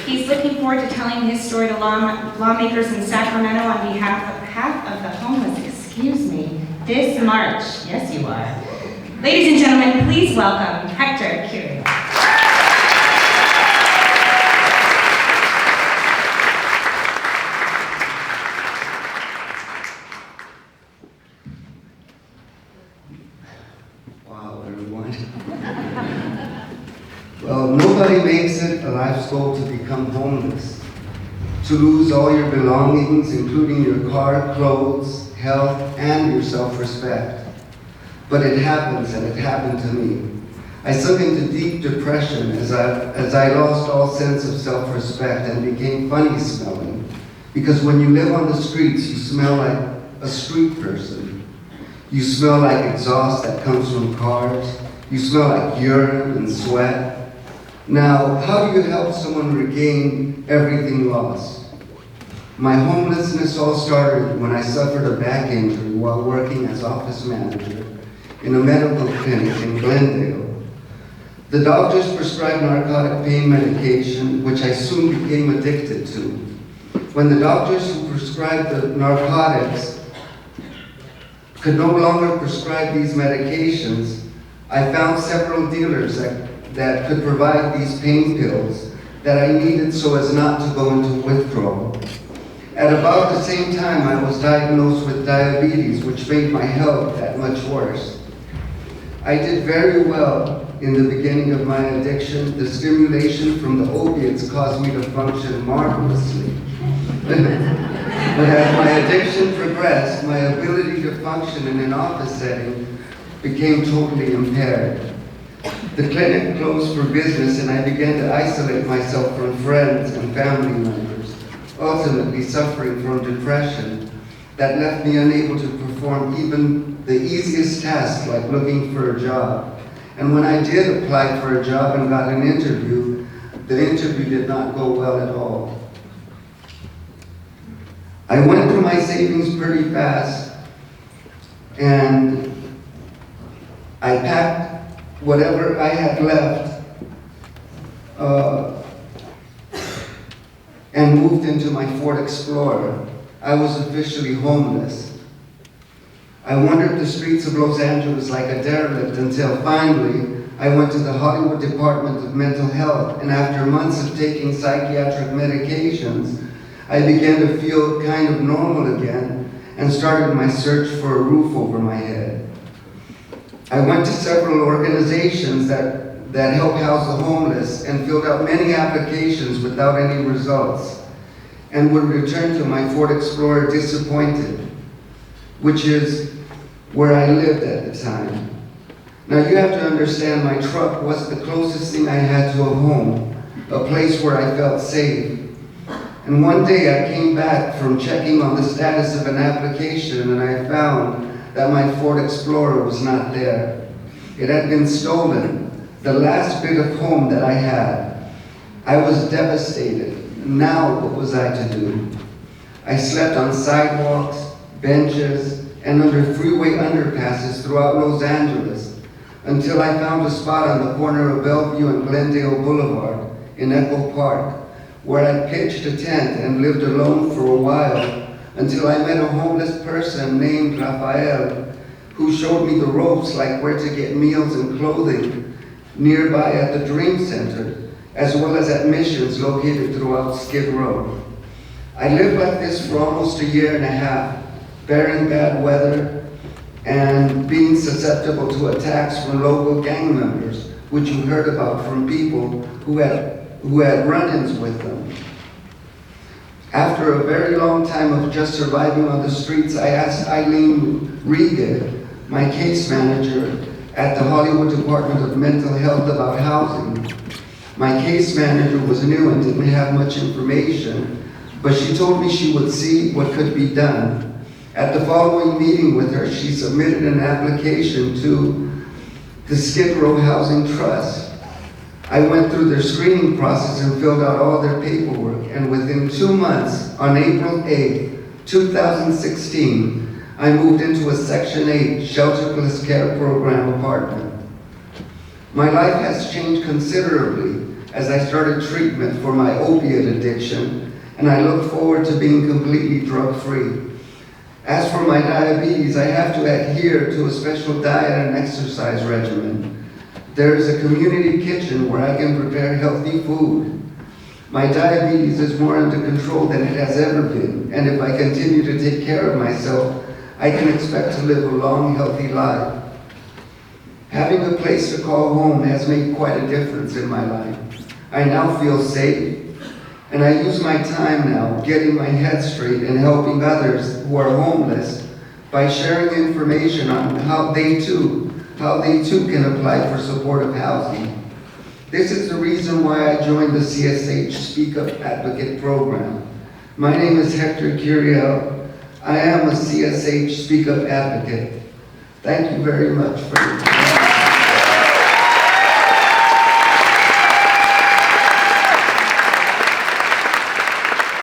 He's looking forward to telling his story to lawmakers in Sacramento on behalf of the homeless, this March. Yes, you are. Ladies and gentlemen, please welcome Hector Curie. Wow, everyone. Well, nobody makes it a life's goal to become homeless, to lose all your belongings, including your car, clothes, health, and your self-respect. But it happens, and it happened to me. I sunk into deep depression as I lost all sense of self-respect and became funny smelling. Because when you live on the streets, you smell like a street person. You smell like exhaust that comes from cars. You smell like urine and sweat. Now, how do you help someone regain everything lost? My homelessness all started when I suffered a back injury while working as office manager in a medical clinic in Glendale. The doctors prescribed narcotic pain medication, which I soon became addicted to. When the doctors who prescribed the narcotics could no longer prescribe these medications, I found several dealers that could provide these pain pills that I needed so as not to go into withdrawal. At about the same time, I was diagnosed with diabetes, which made my health that much worse. I did very well in the beginning of my addiction. The stimulation from the opiates caused me to function marvelously. But as my addiction progressed, my ability to function in an office setting became totally impaired. The clinic closed for business, and I began to isolate myself from friends and family members, ultimately suffering from depression that left me unable to perform even the easiest tasks like looking for a job. And when I did apply for a job and got an interview, the interview did not go well at all. I went through my savings pretty fast, and I packed whatever I had left and moved into my Ford Explorer. I was officially homeless. I wandered the streets of Los Angeles like a derelict until finally I went to the Hollywood Department of Mental Health, and after months of taking psychiatric medications, I began to feel kind of normal again and started my search for a roof over my head. I went to several organizations that help house the homeless and filled out many applications without any results, and would return to my Ford Explorer disappointed, which is where I lived at the time. Now you have to understand, my truck was the closest thing I had to a home, a place where I felt safe. And one day I came back from checking on the status of an application, and I found that my Ford Explorer was not there. It had been stolen, the last bit of home that I had. I was devastated. Now what was I to do? I slept on sidewalks, benches, and under freeway underpasses throughout Los Angeles until I found a spot on the corner of Bellevue and Glendale Boulevard in Echo Park, where I pitched a tent and lived alone for a while until I met a homeless person named Rafael, who showed me the ropes like where to get meals and clothing nearby at the Dream Center, as well as at missions located throughout Skid Row. I lived like this for almost a year and a half, bearing bad weather and being susceptible to attacks from local gang members, which you heard about from people who had run-ins with them. After a very long time of just surviving on the streets, I asked Eileen Regan, my case manager at the Hollywood Department of Mental Health, about housing. My case manager was new and didn't have much information, but she told me she would see what could be done. At the following meeting with her, she submitted an application to the Skid Row Housing Trust. I went through their screening process and filled out all their paperwork, and within 2 months, on April 8, 2016, I moved into a Section 8 shelter-plus care program apartment. My life has changed considerably as I started treatment for my opiate addiction, and I look forward to being completely drug-free. As for my diabetes, I have to adhere to a special diet and exercise regimen. There is a community kitchen where I can prepare healthy food. My diabetes is more under control than it has ever been, and if I continue to take care of myself, I can expect to live a long, healthy life. Having a place to call home has made quite a difference in my life. I now feel safe, and I use my time now getting my head straight and helping others who are homeless by sharing information on how they too can apply for supportive housing. This is the reason why I joined the CSH Speak Up Advocate program. My name is Hector. I am a CSH Speak Up Advocate. Thank you very much for your time.